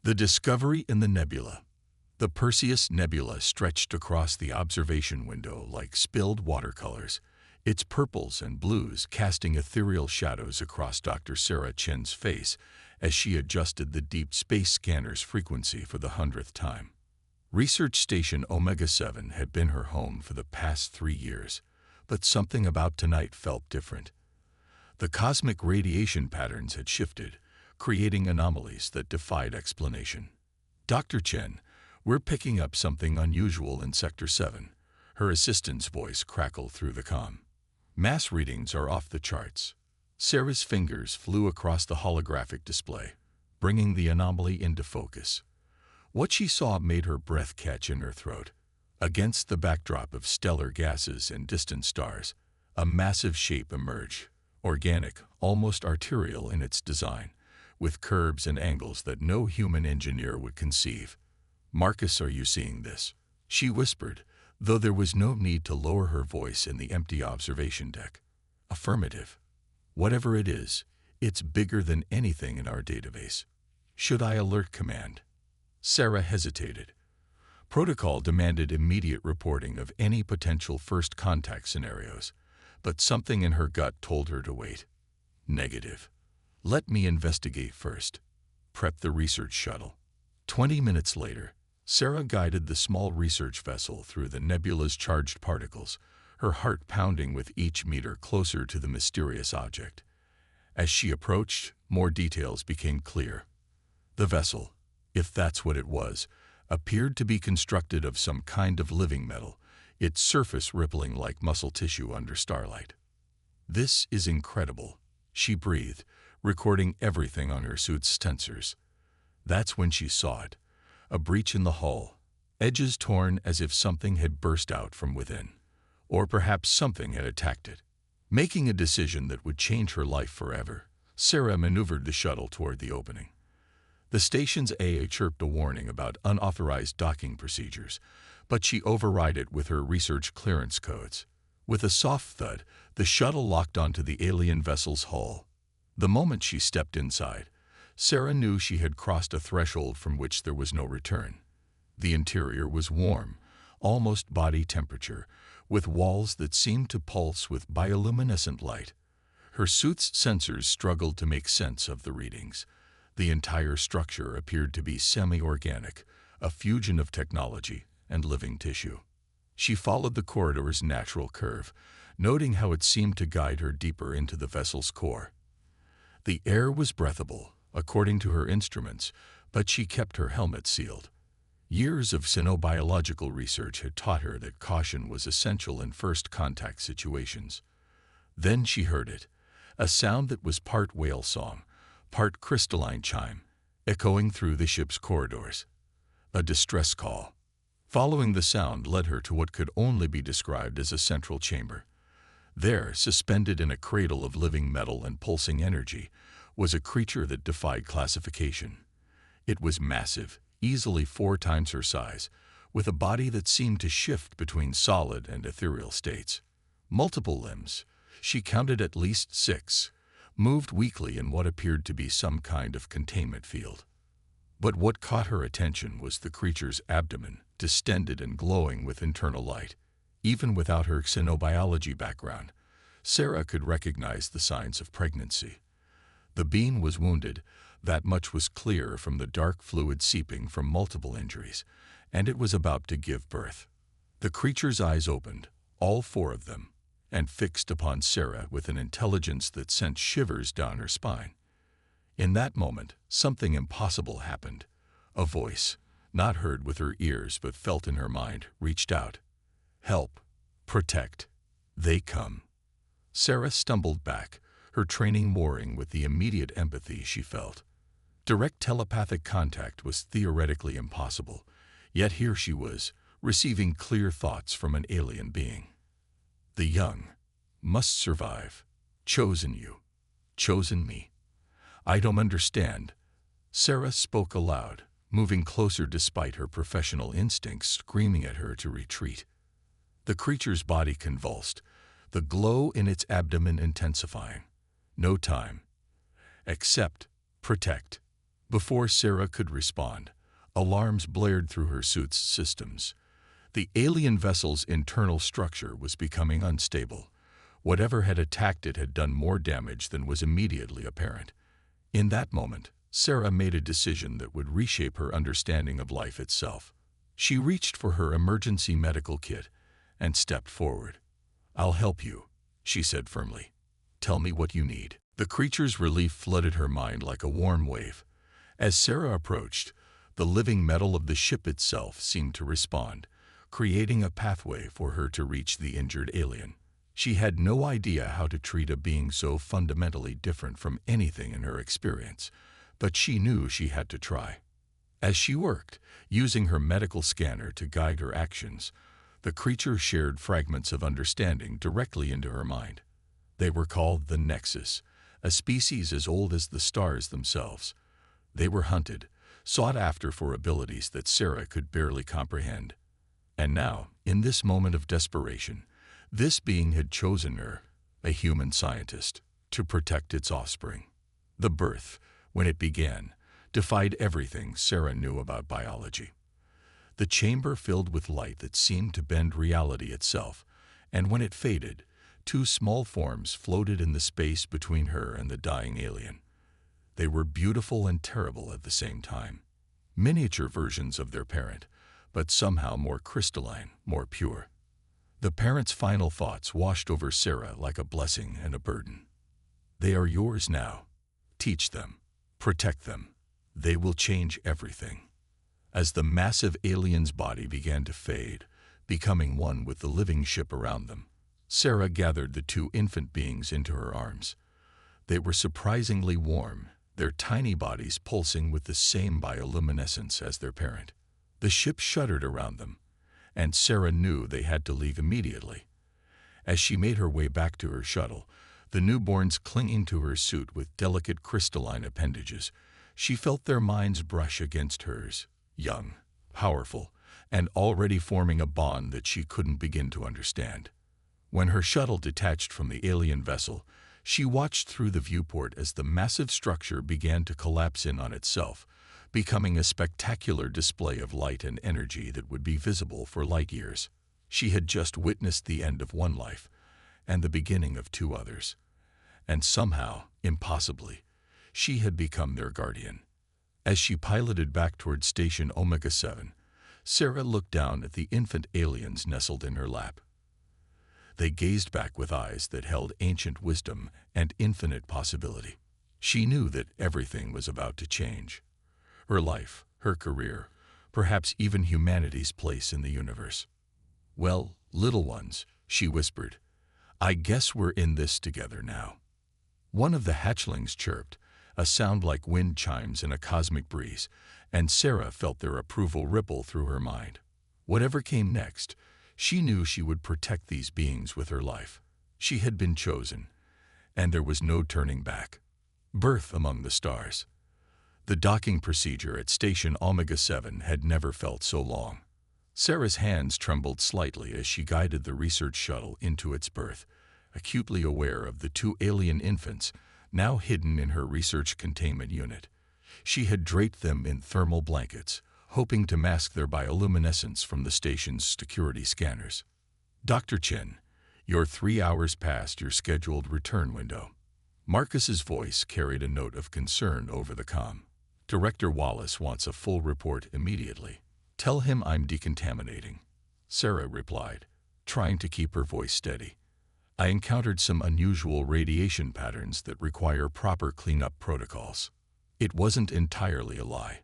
The discovery in the nebula. The Perseus Nebula stretched across the observation window like spilled watercolors, its purples and blues casting ethereal shadows across Dr. Sarah Chen's face as she adjusted the deep space scanner's frequency for the 100th time. Research Station Omega-7 had been her home for the past 3 years, but something about tonight felt different. The cosmic radiation patterns had shifted, creating anomalies that defied explanation. "Dr. Chen, we're picking up something unusual in Sector 7, her assistant's voice crackled through the comm. Mass readings are off the charts. Sarah's fingers flew across the holographic display, bringing the anomaly into focus. What she saw made her breath catch in her throat. Against the backdrop of stellar gases and distant stars, a massive shape emerged, organic, almost arterial in its design, with curves and angles that no human engineer would conceive. "Marcus, are you seeing this?" she whispered, though there was no need to lower her voice in the empty observation deck. "Affirmative. Whatever it is, it's bigger than anything in our database. Should I alert command?" Sarah hesitated. Protocol demanded immediate reporting of any potential first contact scenarios, but something in her gut told her to wait. "Negative. Let me investigate first. Prep the research shuttle." 20 minutes later, Sarah guided the small research vessel through the nebula's charged particles, her heart pounding with each meter closer to the mysterious object. As she approached, more details became clear. The vessel, if that's what it was, appeared to be constructed of some kind of living metal, its surface rippling like muscle tissue under starlight. "This is incredible," she breathed, recording everything on her suit's sensors. That's when she saw it. A breach in the hull, edges torn as if something had burst out from within. Or perhaps something had attacked it. Making a decision that would change her life forever, Sarah maneuvered the shuttle toward the opening. The station's AA chirped a warning about unauthorized docking procedures, but she override it with her research clearance codes. With a soft thud, the shuttle locked onto the alien vessel's hull. The moment she stepped inside, Sarah knew she had crossed a threshold from which there was no return. The interior was warm, almost body temperature, with walls that seemed to pulse with bioluminescent light. Her suit's sensors struggled to make sense of the readings. The entire structure appeared to be semi-organic, a fusion of technology and living tissue. She followed the corridor's natural curve, noting how it seemed to guide her deeper into the vessel's core. The air was breathable, according to her instruments, but she kept her helmet sealed. Years of xenobiological research had taught her that caution was essential in first contact situations. Then she heard it, a sound that was part whale song, part crystalline chime, echoing through the ship's corridors. A distress call. Following the sound led her to what could only be described as a central chamber. There, suspended in a cradle of living metal and pulsing energy, was a creature that defied classification. It was massive, easily 4 times her size, with a body that seemed to shift between solid and ethereal states. Multiple limbs, she counted at least 6, moved weakly in what appeared to be some kind of containment field. But what caught her attention was the creature's abdomen, distended and glowing with internal light. Even without her xenobiology background, Sarah could recognize the signs of pregnancy. The being was wounded, that much was clear from the dark fluid seeping from multiple injuries, and it was about to give birth. The creature's eyes opened, all 4 of them, and fixed upon Sarah with an intelligence that sent shivers down her spine. In that moment, something impossible happened. A voice, not heard with her ears but felt in her mind, reached out. "Help. Protect. They come." Sarah stumbled back, her training warring with the immediate empathy she felt. Direct telepathic contact was theoretically impossible, yet here she was, receiving clear thoughts from an alien being. "The young must survive. Chosen you. Chosen me. I don't understand." Sarah spoke aloud, moving closer despite her professional instincts screaming at her to retreat. The creature's body convulsed, the glow in its abdomen intensifying. "No time. Accept. Protect. Before Sarah could respond, alarms blared through her suit's systems. The alien vessel's internal structure was becoming unstable. Whatever had attacked it had done more damage than was immediately apparent. In that moment, Sarah made a decision that would reshape her understanding of life itself. She reached for her emergency medical kit and stepped forward. "I'll help you," she said firmly. "Tell me what you need." The creature's relief flooded her mind like a warm wave. As Sarah approached, the living metal of the ship itself seemed to respond, creating a pathway for her to reach the injured alien. She had no idea how to treat a being so fundamentally different from anything in her experience, but she knew she had to try. As she worked, using her medical scanner to guide her actions, the creature shared fragments of understanding directly into her mind. They were called the Nexus, a species as old as the stars themselves. They were hunted, sought after for abilities that Sarah could barely comprehend. And now, in this moment of desperation, this being had chosen her, a human scientist, to protect its offspring. The birth, when it began, defied everything Sarah knew about biology. The chamber filled with light that seemed to bend reality itself, and when it faded, two small forms floated in the space between her and the dying alien. They were beautiful and terrible at the same time. Miniature versions of their parent, but somehow more crystalline, more pure. The parent's final thoughts washed over Sarah like a blessing and a burden. "They are yours now. Teach them. Protect them. They will change everything." As the massive alien's body began to fade, becoming one with the living ship around them, Sarah gathered the two infant beings into her arms. They were surprisingly warm, their tiny bodies pulsing with the same bioluminescence as their parent. The ship shuddered around them, and Sarah knew they had to leave immediately. As she made her way back to her shuttle, the newborns clinging to her suit with delicate crystalline appendages, she felt their minds brush against hers, young, powerful, and already forming a bond that she couldn't begin to understand. When her shuttle detached from the alien vessel, she watched through the viewport as the massive structure began to collapse in on itself, becoming a spectacular display of light and energy that would be visible for light years. She had just witnessed the end of one life and the beginning of two others. And somehow, impossibly, she had become their guardian. As she piloted back toward Station Omega-7, Sarah looked down at the infant aliens nestled in her lap. They gazed back with eyes that held ancient wisdom and infinite possibility. She knew that everything was about to change. Her life, her career, perhaps even humanity's place in the universe. "Well, little ones," she whispered, "I guess we're in this together now." One of the hatchlings chirped, a sound like wind chimes in a cosmic breeze, and Sarah felt their approval ripple through her mind. Whatever came next, she knew she would protect these beings with her life. She had been chosen, and there was no turning back. Birth among the stars. The docking procedure at Station Omega-7 had never felt so long. Sarah's hands trembled slightly as she guided the research shuttle into its berth, acutely aware of the two alien infants now hidden in her research containment unit. She had draped them in thermal blankets, hoping to mask their bioluminescence from the station's security scanners. "Dr. Chen, you're 3 hours past your scheduled return window." Marcus's voice carried a note of concern over the comm. "Director Wallace wants a full report immediately. Tell him I'm decontaminating," Sarah replied, trying to keep her voice steady. "I encountered some unusual radiation patterns that require proper cleanup protocols." It wasn't entirely a lie.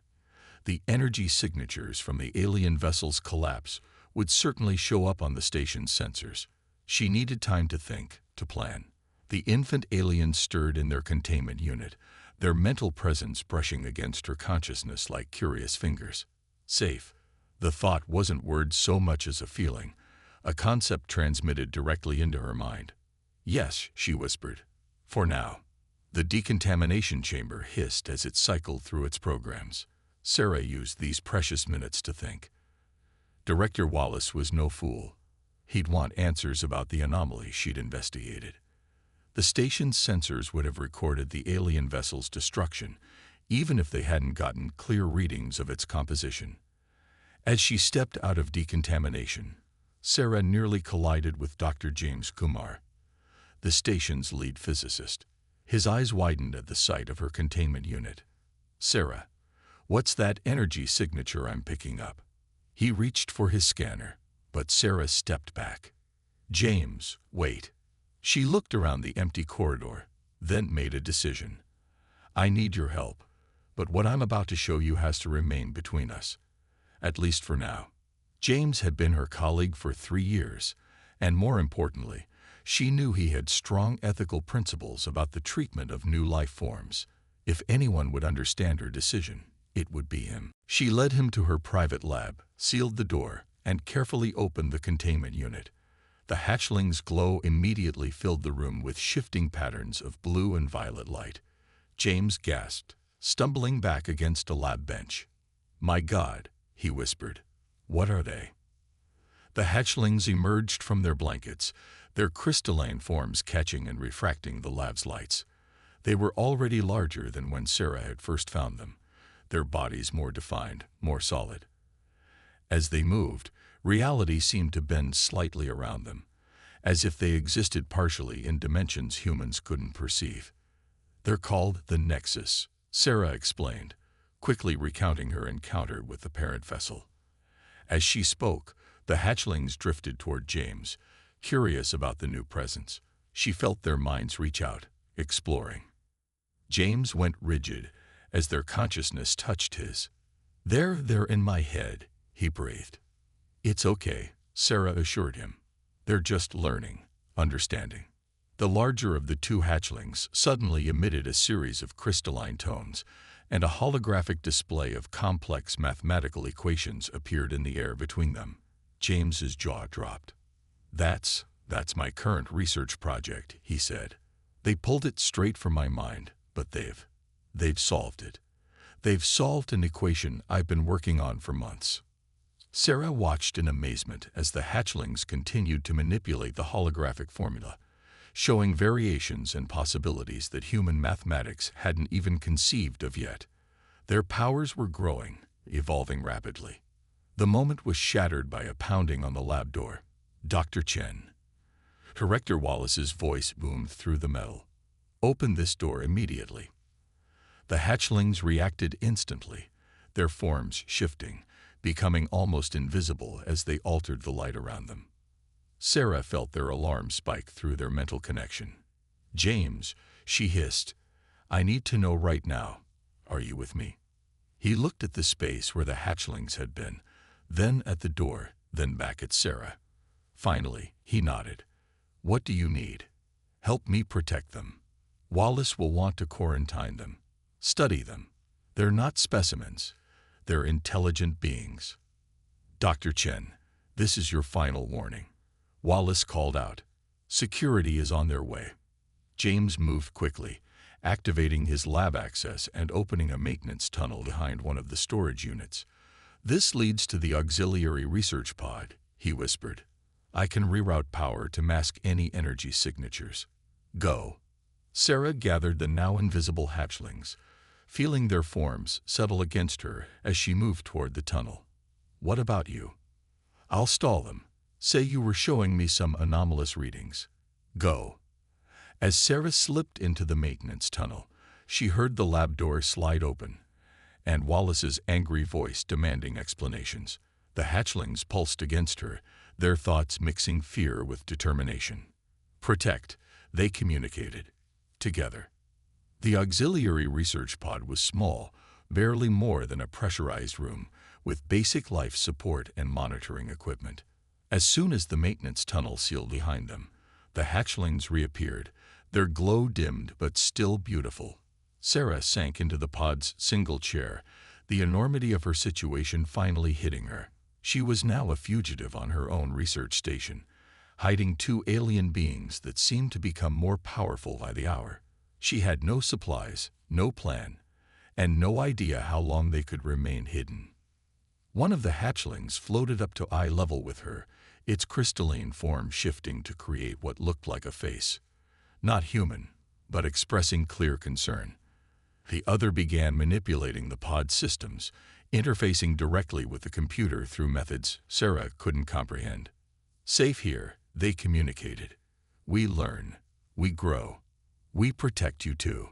The energy signatures from the alien vessel's collapse would certainly show up on the station's sensors. She needed time to think, to plan. The infant aliens stirred in their containment unit, their mental presence brushing against her consciousness like curious fingers. Safe. The thought wasn't words so much as a feeling, a concept transmitted directly into her mind. "Yes," she whispered. "For now." The decontamination chamber hissed as it cycled through its programs. Sarah used these precious minutes to think. Director Wallace was no fool. He'd want answers about the anomaly she'd investigated. The station's sensors would have recorded the alien vessel's destruction, even if they hadn't gotten clear readings of its composition. As she stepped out of decontamination, Sarah nearly collided with Dr. James Kumar, the station's lead physicist. His eyes widened at the sight of her containment unit. "Sarah, what's that energy signature I'm picking up?" He reached for his scanner, but Sarah stepped back. "James, wait." She looked around the empty corridor, then made a decision. "I need your help, but what I'm about to show you has to remain between us, at least for now." James had been her colleague for 3 years, and more importantly, she knew he had strong ethical principles about the treatment of new life forms. If anyone would understand her decision, it would be him. She led him to her private lab, sealed the door, and carefully opened the containment unit. The hatchling's glow immediately filled the room with shifting patterns of blue and violet light. James gasped, stumbling back against a lab bench. "My God," he whispered. "What are they?" The hatchlings emerged from their blankets, their crystalline forms catching and refracting the lab's lights. They were already larger than when Sarah had first found them, their bodies more defined, more solid. As they moved, reality seemed to bend slightly around them, as if they existed partially in dimensions humans couldn't perceive. "They're called the Nexus," Sarah explained, quickly recounting her encounter with the parent vessel. As she spoke, the hatchlings drifted toward James, curious about the new presence. She felt their minds reach out, exploring. James went rigid as their consciousness touched his. They're in my head," he breathed. "It's okay," Sarah assured him. "They're just learning, understanding." The larger of the two hatchlings suddenly emitted a series of crystalline tones, and a holographic display of complex mathematical equations appeared in the air between them. James's jaw dropped. That's my current research project," he said. "They pulled it straight from my mind, but they've solved it. They've solved an equation I've been working on for months." Sarah watched in amazement as the hatchlings continued to manipulate the holographic formula, showing variations and possibilities that human mathematics hadn't even conceived of yet. Their powers were growing, evolving rapidly. The moment was shattered by a pounding on the lab door. "Dr. Chen." Director Wallace's voice boomed through the metal. "Open this door immediately." The hatchlings reacted instantly, their forms shifting, becoming almost invisible as they altered the light around them. Sarah felt their alarm spike through their mental connection. "James," she hissed, "I need to know right now. Are you with me?" He looked at the space where the hatchlings had been, then at the door, then back at Sarah. Finally, he nodded. "What do you need?" "Help me protect them. Wallace will want to quarantine them. Study them. They're not specimens. They're intelligent beings." "Dr. Chen, this is your final warning," Wallace called out. "Security is on their way." James moved quickly, activating his lab access and opening a maintenance tunnel behind one of the storage units. "This leads to the auxiliary research pod," he whispered. "I can reroute power to mask any energy signatures. Go." Sarah gathered the now invisible hatchlings, feeling their forms settle against her as she moved toward the tunnel. "What about you?" "I'll stall them. Say you were showing me some anomalous readings. Go." As Sarah slipped into the maintenance tunnel, she heard the lab door slide open, and Wallace's angry voice demanding explanations. The hatchlings pulsed against her, their thoughts mixing fear with determination. "Protect," they communicated. Together. The auxiliary research pod was small, barely more than a pressurized room, with basic life support and monitoring equipment. As soon as the maintenance tunnel sealed behind them, the hatchlings reappeared, their glow dimmed but still beautiful. Sarah sank into the pod's single chair, the enormity of her situation finally hitting her. She was now a fugitive on her own research station, hiding two alien beings that seemed to become more powerful by the hour. She had no supplies, no plan, and no idea how long they could remain hidden. One of the hatchlings floated up to eye level with her, its crystalline form shifting to create what looked like a face. Not human, but expressing clear concern. The other began manipulating the pod's systems, interfacing directly with the computer through methods Sarah couldn't comprehend. Safe here, they communicated. We learn. We grow. We protect you too.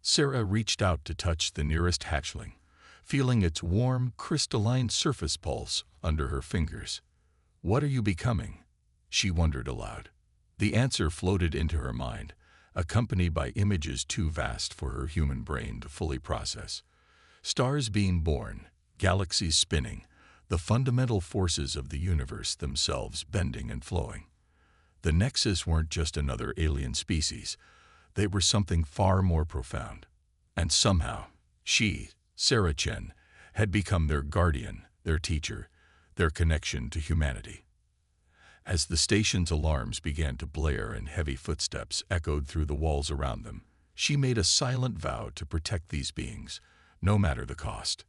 Sarah reached out to touch the nearest hatchling, feeling its warm, crystalline surface pulse under her fingers. What are you becoming? She wondered aloud. The answer floated into her mind, accompanied by images too vast for her human brain to fully process. Stars being born, galaxies spinning, the fundamental forces of the universe themselves bending and flowing. The Nexus weren't just another alien species. They were something far more profound. And somehow, she, Sarah Chen, had become their guardian, their teacher, their connection to humanity. As the station's alarms began to blare and heavy footsteps echoed through the walls around them, she made a silent vow to protect these beings, no matter the cost.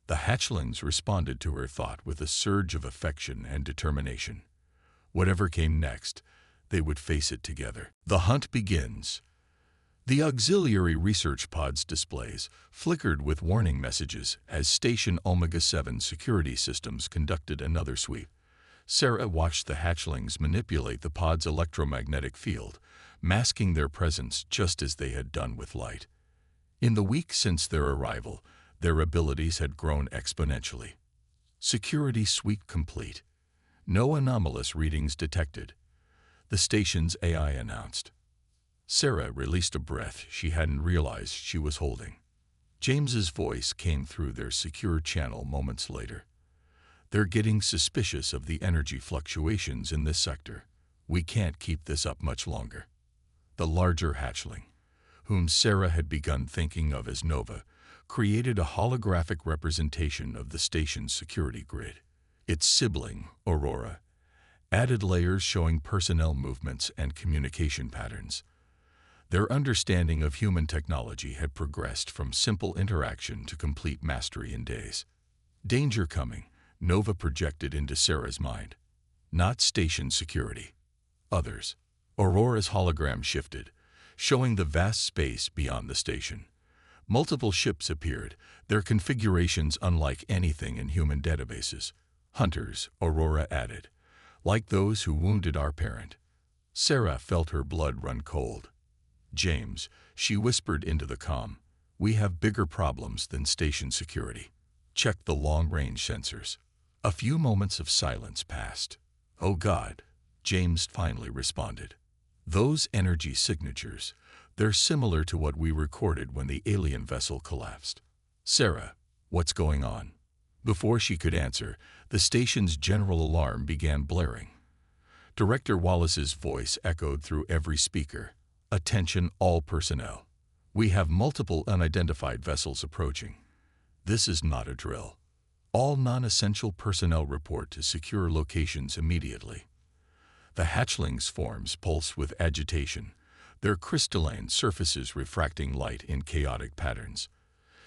The hatchlings responded to her thought with a surge of affection and determination. Whatever came next, they would face it together. The hunt begins. The auxiliary research pod's displays flickered with warning messages as Station Omega-7 security systems conducted another sweep. Sarah watched the hatchlings manipulate the pod's electromagnetic field, masking their presence just as they had done with light. In the week since their arrival, their abilities had grown exponentially. Security sweep complete. No anomalous readings detected. The station's AI announced. Sarah released a breath she hadn't realized she was holding. James's voice came through their secure channel moments later. They're getting suspicious of the energy fluctuations in this sector. We can't keep this up much longer. The larger hatchling, whom Sarah had begun thinking of as Nova, created a holographic representation of the station's security grid. Its sibling, Aurora, added layers showing personnel movements and communication patterns. Their understanding of human technology had progressed from simple interaction to complete mastery in days. Danger coming, Nova projected into Sarah's mind. Not station security. Others. Aurora's hologram shifted, showing the vast space beyond the station. Multiple ships appeared, their configurations unlike anything in human databases. Hunters, Aurora added, like those who wounded our parent. Sarah felt her blood run cold. James, she whispered into the comm, we have bigger problems than station security. Check the long-range sensors. A few moments of silence passed. Oh God, James finally responded. Those energy signatures, they're similar to what we recorded when the alien vessel collapsed. Sarah, what's going on? Before she could answer, the station's general alarm began blaring. Director Wallace's voice echoed through every speaker. Attention all personnel. We have multiple unidentified vessels approaching. This is not a drill. All non-essential personnel report to secure locations immediately. The hatchlings' forms pulsed with agitation, their crystalline surfaces refracting light in chaotic patterns.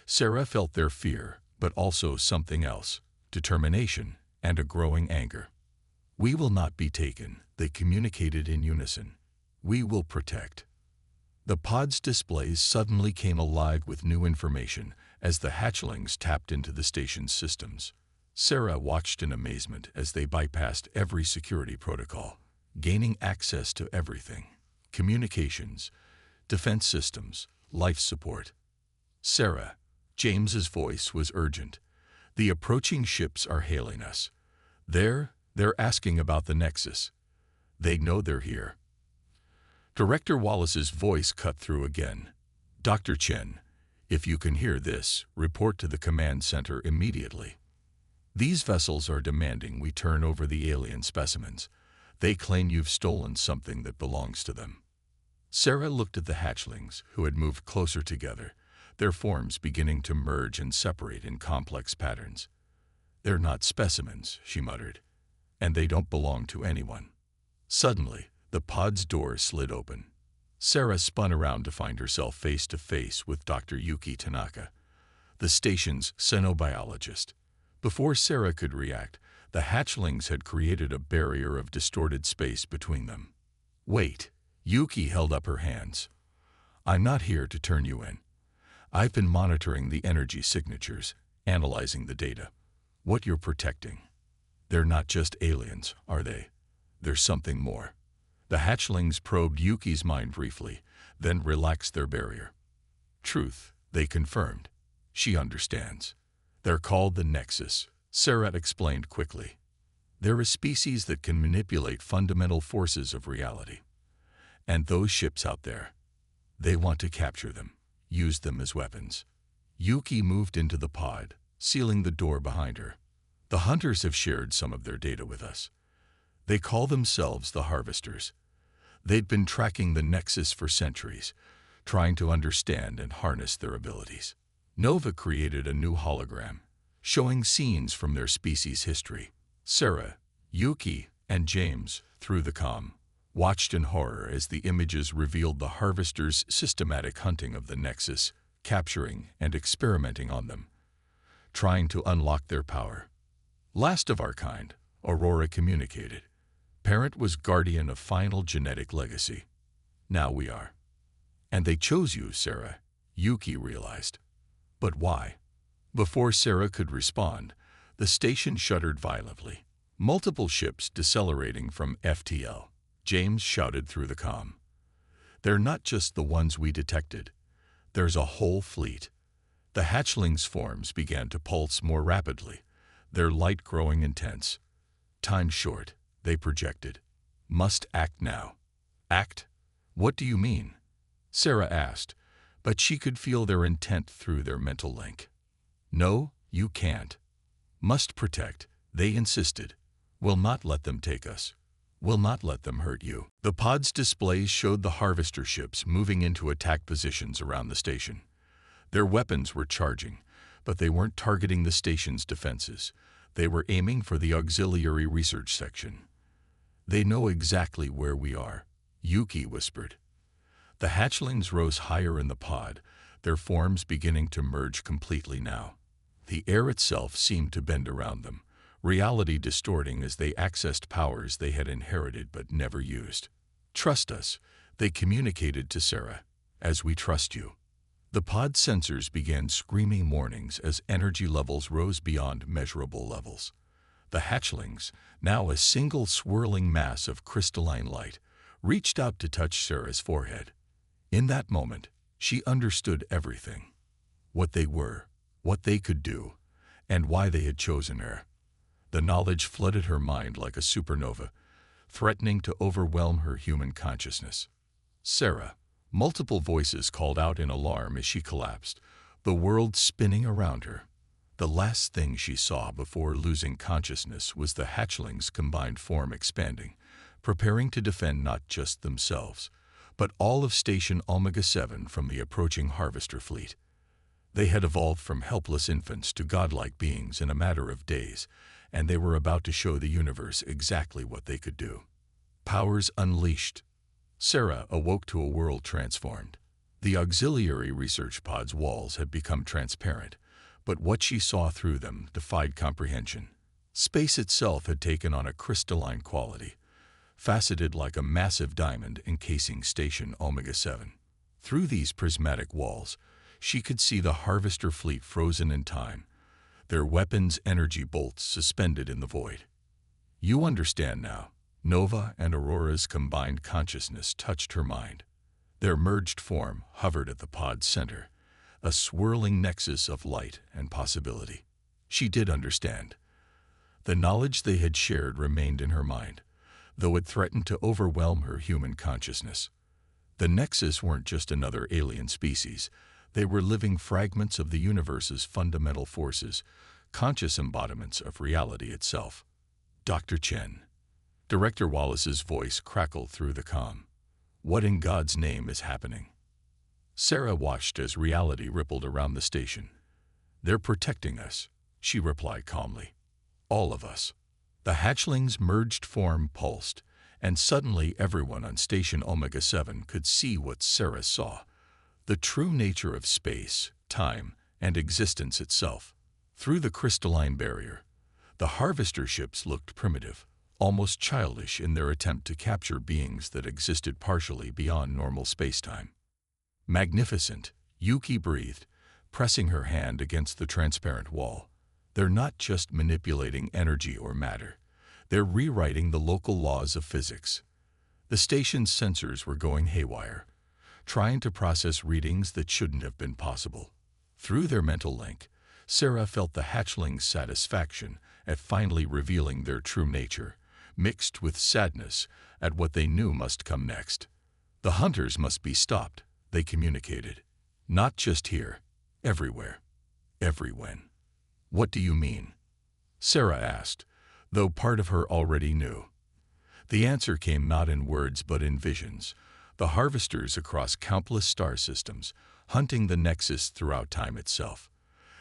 Sarah felt their fear, but also something else, determination and a growing anger. We will not be taken, they communicated in unison. We will protect. The pod's displays suddenly came alive with new information as the hatchlings tapped into the station's systems. Sarah watched in amazement as they bypassed every security protocol, gaining access to everything: communications, defense systems, life support. Sarah, James's voice was urgent. The approaching ships are hailing us. They're asking about the Nexus. They know they're here. Director Wallace's voice cut through again. Dr. Chen, if you can hear this, report to the command center immediately. These vessels are demanding we turn over the alien specimens. They claim you've stolen something that belongs to them. Sarah looked at the hatchlings, who had moved closer together, their forms beginning to merge and separate in complex patterns. They're not specimens, she muttered, and they don't belong to anyone. Suddenly, the pod's door slid open. Sarah spun around to find herself face to face with Dr. Yuki Tanaka, the station's xenobiologist. Before Sarah could react, the hatchlings had created a barrier of distorted space between them. Wait, Yuki held up her hands. I'm not here to turn you in. I've been monitoring the energy signatures, analyzing the data. What you're protecting. They're not just aliens, are they? There's something more. The hatchlings probed Yuki's mind briefly, then relaxed their barrier. Truth, they confirmed. She understands. They're called the Nexus, Sarah explained quickly. They're a species that can manipulate fundamental forces of reality. And those ships out there, they want to capture them, use them as weapons. Yuki moved into the pod, sealing the door behind her. The hunters have shared some of their data with us. They call themselves the Harvesters. They'd been tracking the Nexus for centuries, trying to understand and harness their abilities. Nova created a new hologram, showing scenes from their species' history. Sarah, Yuki, and James, through the comm, watched in horror as the images revealed the Harvesters' systematic hunting of the Nexus, capturing and experimenting on them, trying to unlock their power. Last of our kind, Aurora communicated. Parent was guardian of final genetic legacy. Now we are. And they chose you, Sarah, Yuki realized. But why? Before Sarah could respond, the station shuddered violently. Multiple ships decelerating from FTL. James shouted through the comm. They're not just the ones we detected. There's a whole fleet. The hatchlings' forms began to pulse more rapidly, their light growing intense. Time short, they projected. Must act now. Act? What do you mean? Sarah asked, but she could feel their intent through their mental link. No, you can't. Must protect, they insisted. We'll not let them take us. We'll not let them hurt you. The pod's displays showed the harvester ships moving into attack positions around the station. Their weapons were charging, but they weren't targeting the station's defenses. They were aiming for the auxiliary research section. They know exactly where we are, Yuki whispered. The hatchlings rose higher in the pod, their forms beginning to merge completely now. The air itself seemed to bend around them, reality distorting as they accessed powers they had inherited but never used. Trust us, they communicated to Sarah, as we trust you. The pod sensors began screaming warnings as energy levels rose beyond measurable levels. The hatchlings, now a single swirling mass of crystalline light, reached out to touch Sarah's forehead. In that moment, she understood everything. What they were, what they could do, and why they had chosen her. The knowledge flooded her mind like a supernova, threatening to overwhelm her human consciousness. Sarah, multiple voices called out in alarm as she collapsed, the world spinning around her. The last thing she saw before losing consciousness was the hatchlings' combined form expanding, preparing to defend not just themselves, but all of Station Omega-7 from the approaching harvester fleet. They had evolved from helpless infants to godlike beings in a matter of days, and they were about to show the universe exactly what they could do. Powers unleashed. Sarah awoke to a world transformed. The auxiliary research pod's walls had become transparent, but what she saw through them defied comprehension. Space itself had taken on a crystalline quality, faceted like a massive diamond encasing Station Omega-7. Through these prismatic walls, she could see the harvester fleet frozen in time, their weapons' energy bolts suspended in the void. You understand now. Nova and Aurora's combined consciousness touched her mind. Their merged form hovered at the pod's center, a swirling nexus of light and possibility. She did understand. The knowledge they had shared remained in her mind, though it threatened to overwhelm her human consciousness. The Nexus weren't just another alien species. They were living fragments of the universe's fundamental forces, conscious embodiments of reality itself. Dr. Chen. Director Wallace's voice crackled through the comm. What in God's name is happening? Sarah watched as reality rippled around the station. They're protecting us, she replied calmly. All of us. The hatchlings' merged form pulsed, and suddenly everyone on Station Omega-7 could see what Sarah saw. The true nature of space, time, and existence itself. Through the crystalline barrier, the harvester ships looked primitive, almost childish in their attempt to capture beings that existed partially beyond normal spacetime. Magnificent, Yuki breathed, pressing her hand against the transparent wall. They're not just manipulating energy or matter. They're rewriting the local laws of physics. The station's sensors were going haywire, trying to process readings that shouldn't have been possible. Through their mental link, Sarah felt the hatchlings' satisfaction at finally revealing their true nature, mixed with sadness at what they knew must come next. The hunters must be stopped, they communicated. Not just here, everywhere. Everywhen. What do you mean? Sarah asked, though part of her already knew. The answer came not in words but in visions. The harvesters across countless star systems, hunting the nexus throughout time itself.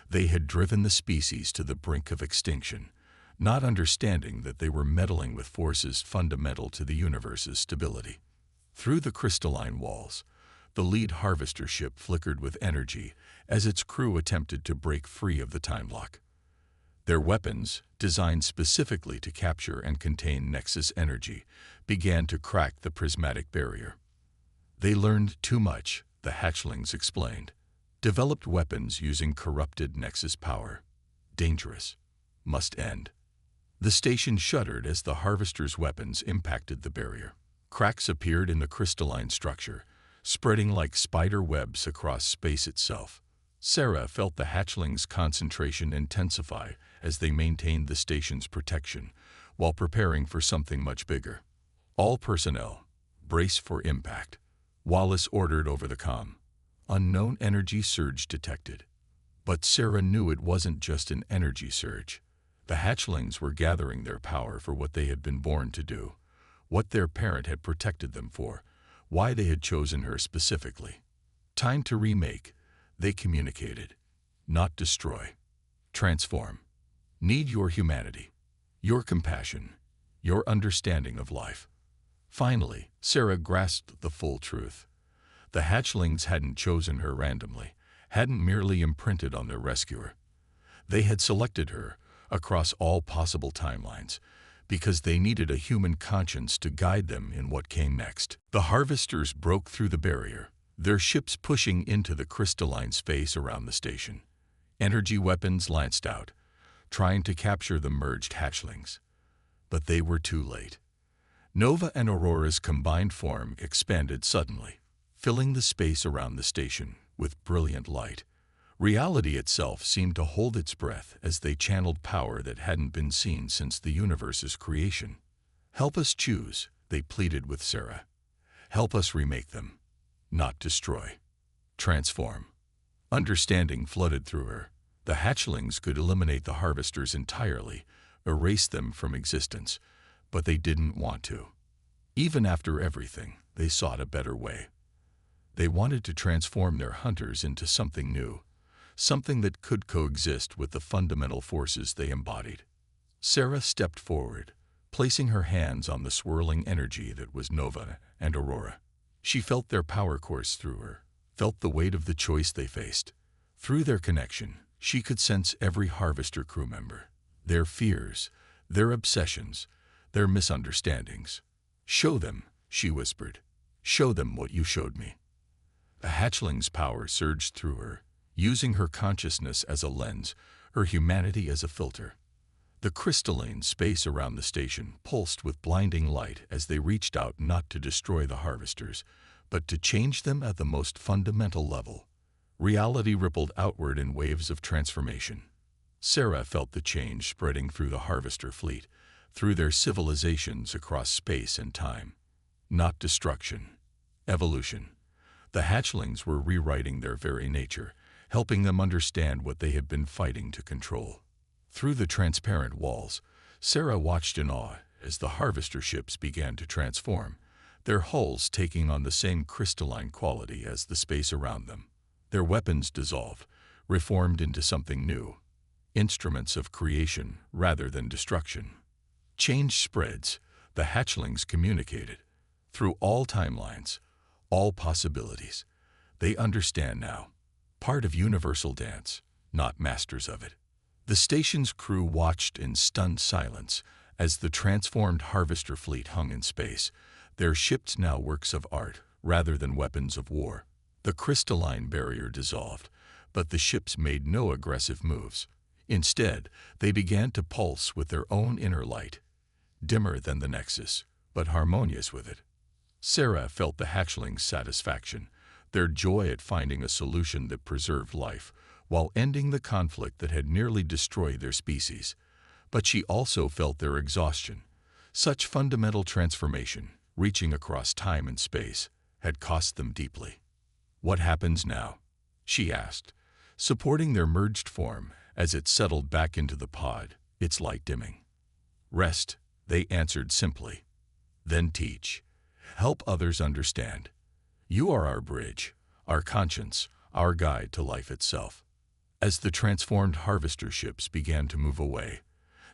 They had driven the species to the brink of extinction, not understanding that they were meddling with forces fundamental to the universe's stability. Through the crystalline walls, the lead harvester ship flickered with energy as its crew attempted to break free of the time lock. Their weapons, designed specifically to capture and contain Nexus energy, began to crack the prismatic barrier. They learned too much, the hatchlings explained. Developed weapons using corrupted Nexus power. Dangerous. Must end. The station shuddered as the harvester's weapons impacted the barrier. Cracks appeared in the crystalline structure, spreading like spider webs across space itself. Sarah felt the hatchlings' concentration intensify as they maintained the station's protection, while preparing for something much bigger. All personnel, brace for impact. Wallace ordered over the comm. Unknown energy surge detected. But Sarah knew it wasn't just an energy surge. The hatchlings were gathering their power for what they had been born to do, what their parent had protected them for, why they had chosen her specifically. Time to remake, they communicated. Not destroy. Transform. Need your humanity, your compassion, your understanding of life. Finally, Sarah grasped the full truth. The hatchlings hadn't chosen her randomly, hadn't merely imprinted on their rescuer. They had selected her across all possible timelines because they needed a human conscience to guide them in what came next. The harvesters broke through the barrier, their ships pushing into the crystalline space around the station. Energy weapons lanced out, trying to capture the merged hatchlings. But they were too late. Nova and Aurora's combined form expanded suddenly, filling the space around the station with brilliant light. Reality itself seemed to hold its breath as they channeled power that hadn't been seen since the universe's creation. Help us choose, they pleaded with Sarah. Help us remake them, not destroy. Transform. Understanding flooded through her. The hatchlings could eliminate the harvesters entirely, erase them from existence, but they didn't want to. Even after everything, they sought a better way. They wanted to transform their hunters into something new, something that could coexist with the fundamental forces they embodied. Sarah stepped forward, placing her hands on the swirling energy that was Nova and Aurora. She felt their power course through her, felt the weight of the choice they faced. Through their connection, she could sense every harvester crew member, their fears, their obsessions, their misunderstandings. Show them, she whispered. Show them what you showed me. The hatchling's power surged through her, using her consciousness as a lens, her humanity as a filter. The crystalline space around the station pulsed with blinding light as they reached out not to destroy the harvesters, but to change them at the most fundamental level. Reality rippled outward in waves of transformation. Sarah felt the change spreading through the harvester fleet, through their civilizations across space and time. Not destruction, evolution. The hatchlings were rewriting their very nature, helping them understand what they had been fighting to control. Through the transparent walls, Sarah watched in awe as the harvester ships began to transform, their hulls taking on the same crystalline quality as the space around them. Their weapons dissolved, reformed into something new, instruments of creation rather than destruction. Change spreads, the hatchlings communicated. Through all timelines, all possibilities. They understand now. Part of universal dance, not masters of it. The station's crew watched in stunned silence as the transformed harvester fleet hung in space, their ships now works of art rather than weapons of war. The crystalline barrier dissolved, But the ships made no aggressive moves. Instead, they began to pulse with their own inner light, dimmer than the Nexus, but harmonious with it. Sarah felt the hatchlings' satisfaction, their joy at finding a solution that preserved life, while ending the conflict that had nearly destroyed their species. But she also felt their exhaustion. Such fundamental transformation, reaching across time and space, had cost them deeply. "What happens now?" she asked, supporting their merged form as it settled back into the pod, its light dimming. "Rest," they answered simply. "Then teach. Help others understand. You are our bridge, our conscience, our guide to life itself." As the transformed harvester ships began to move away,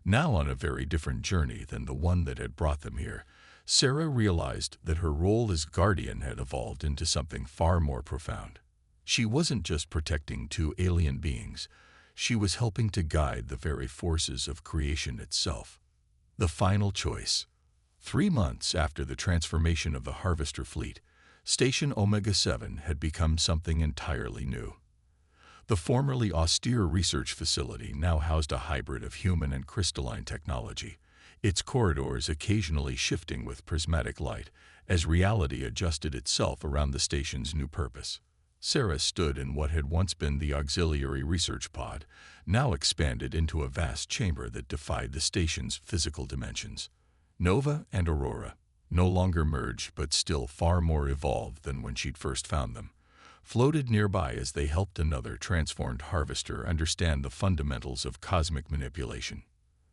now on a very different journey than the one that had brought them here, Sarah realized that her role as guardian had evolved into something far more profound. She wasn't just protecting two alien beings, she was helping to guide the very forces of creation itself. The final choice. 3 months after the transformation of the Harvester fleet, Station Omega-7 had become something entirely new. The formerly austere research facility now housed a hybrid of human and crystalline technology, its corridors occasionally shifting with prismatic light as reality adjusted itself around the station's new purpose. Sarah stood in what had once been the auxiliary research pod, now expanded into a vast chamber that defied the station's physical dimensions. Nova and Aurora, no longer merged but still far more evolved than when she'd first found them, floated nearby as they helped another transformed harvester understand the fundamentals of cosmic manipulation.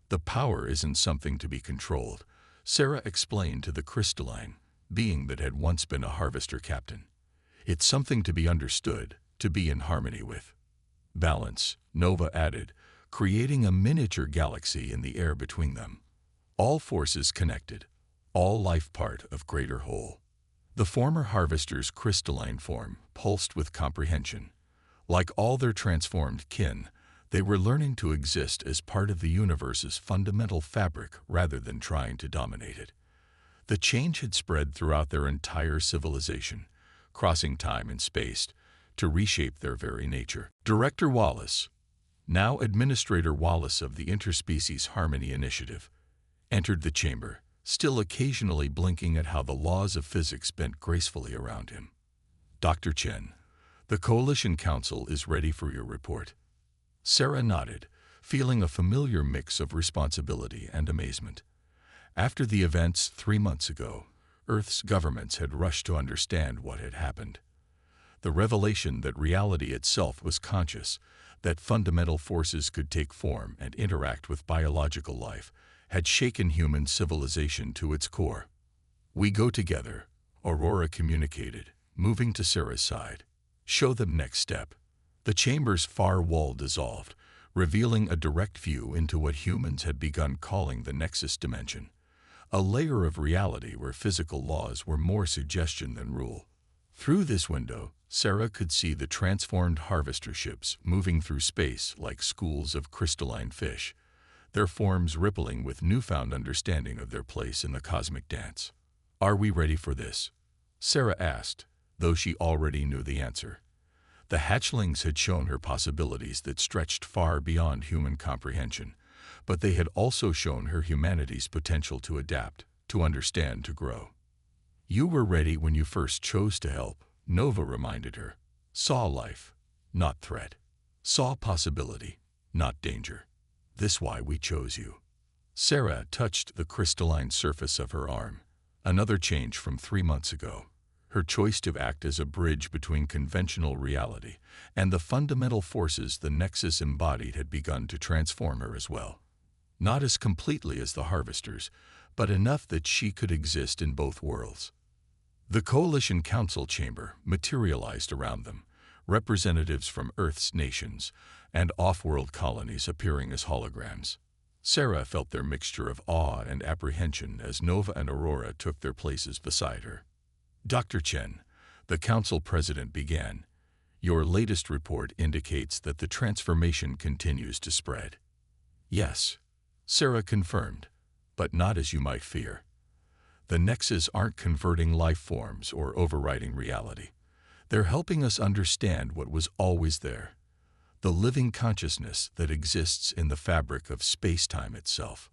"The power isn't something to be controlled," Sarah explained to the crystalline being that had once been a harvester captain. "It's something to be understood, to be in harmony with." "Balance," Nova added, creating a miniature galaxy in the air between them. "All forces connected, all life part of greater whole." The former harvester's crystalline form pulsed with comprehension. Like all their transformed kin, they were learning to exist as part of the universe's fundamental fabric rather than trying to dominate it. The change had spread throughout their entire civilization, crossing time and space to reshape their very nature. Director Wallace, now Administrator Wallace of the Interspecies Harmony Initiative, entered the chamber, still occasionally blinking at how the laws of physics bent gracefully around him. "Dr. Chen, the Coalition Council is ready for your report." Sarah nodded, feeling a familiar mix of responsibility and amazement. After the events 3 months ago, Earth's governments had rushed to understand what had happened. The revelation that reality itself was conscious, that fundamental forces could take form and interact with biological life, had shaken human civilization to its core. "We go together," Aurora communicated, moving to Sarah's side. "Show them next step." The chamber's far wall dissolved, revealing a direct view into what humans had begun calling the Nexus dimension, a layer of reality where physical laws were more suggestion than rule. Through this window, Sarah could see the transformed harvester ships moving through space like schools of crystalline fish, their forms rippling with newfound understanding of their place in the cosmic dance. "Are we ready for this?" Sarah asked, though she already knew the answer. The hatchlings had shown her possibilities that stretched far beyond human comprehension, but they had also shown her humanity's potential to adapt, to understand, to grow. "You were ready when you first chose to help," Nova reminded her. "Saw life, not threat. Saw possibility, not danger. This why we chose you." Sarah touched the crystalline surface of her arm. Another change from 3 months ago. Her choice to act as a bridge between conventional reality and the fundamental forces the Nexus embodied had begun to transform her as well. Not as completely as the Harvesters, but enough that she could exist in both worlds. The Coalition Council chamber materialized around them, representatives from Earth's nations and off-world colonies appearing as holograms. Sarah felt their mixture of awe and apprehension as Nova and Aurora took their places beside her. "Dr. Chen," the council president began, "your latest report indicates that the transformation continues to spread." "Yes," Sarah confirmed, "but not as you might fear. The Nexus aren't converting life forms or overriding reality. They're helping us understand what was always there, the living consciousness that exists in the fabric of space-time itself.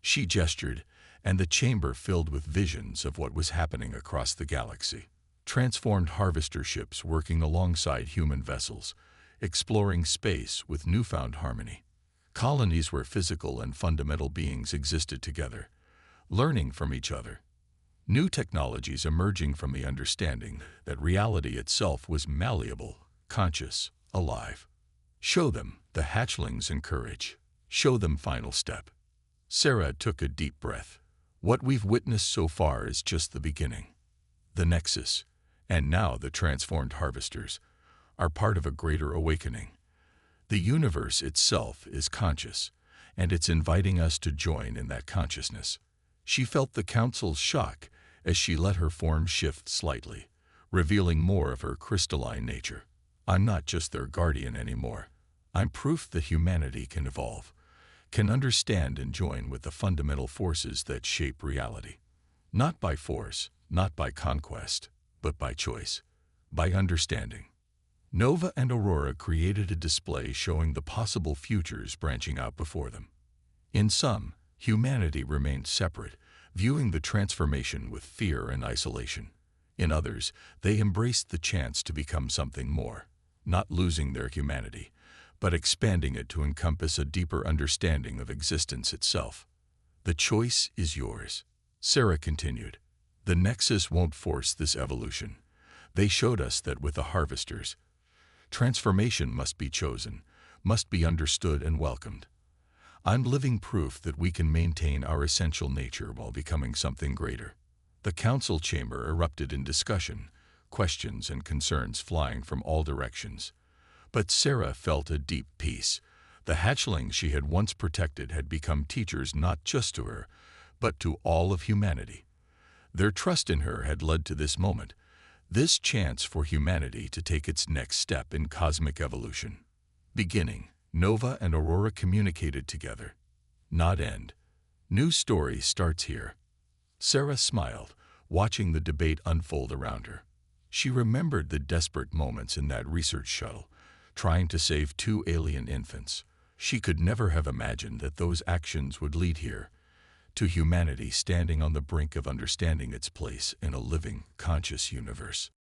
She gestured, and the chamber filled with visions of what was happening across the galaxy. Transformed harvester ships working alongside human vessels, exploring space with newfound harmony. Colonies where physical and fundamental beings existed together, learning from each other. New technologies emerging from the understanding that reality itself was malleable, conscious, alive. Show them, the hatchlings encourage. Show them final step. Sarah took a deep breath. What we've witnessed so far is just the beginning. The Nexus, and now the transformed harvesters, are part of a greater awakening. The universe itself is conscious, and it's inviting us to join in that consciousness. She felt the council's shock as she let her form shift slightly, revealing more of her crystalline nature. I'm not just their guardian anymore. I'm proof that humanity can evolve, can understand and join with the fundamental forces that shape reality. Not by force, not by conquest, but by choice, by understanding. Nova and Aurora created a display showing the possible futures branching out before them. In some, humanity remained separate, viewing the transformation with fear and isolation. In others, they embraced the chance to become something more, not losing their humanity, but expanding it to encompass a deeper understanding of existence itself. The choice is yours. Sarah continued. The Nexus won't force this evolution. They showed us that with the harvesters, transformation must be chosen, must be understood and welcomed. I'm living proof that we can maintain our essential nature while becoming something greater. The council chamber erupted in discussion, questions and concerns flying from all directions. But Sarah felt a deep peace. The hatchlings she had once protected had become teachers not just to her, but to all of humanity. Their trust in her had led to this moment, this chance for humanity to take its next step in cosmic evolution. Beginning, Nova and Aurora communicated together. Not end. New story starts here. Sarah smiled, watching the debate unfold around her. She remembered the desperate moments in that research shuttle, trying to save 2 alien infants. She could never have imagined that those actions would lead here, to humanity standing on the brink of understanding its place in a living, conscious universe.